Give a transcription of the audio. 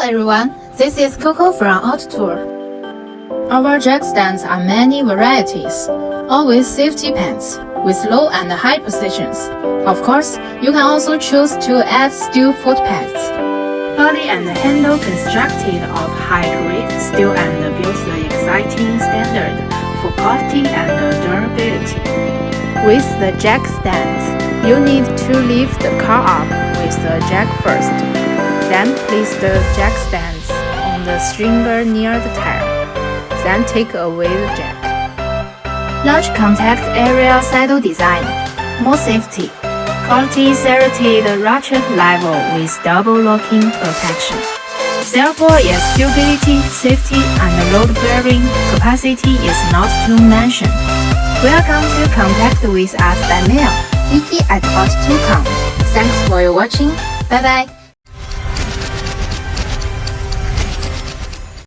everyone, this is Coco from Altertool. Our jack stands are many varieties, all with safety pins, with low and high positions. Of course, you can also choose to add steel footpads. Body and handle constructed of high-grade steel and built the exciting standard for quality and durability. With the jack stands, you need to lift the car up with the jack first. Then place the jack stands on the stringer near the tire. Then take away the jack. Large contact area saddle design, more safety. Quality serrated ratchet level with double locking protection. Therefore, its durability, safety, and load bearing capacity is not to mention. Welcome to contact with us by mail, vicky@altertool.com. Thanks for your watching. Bye bye.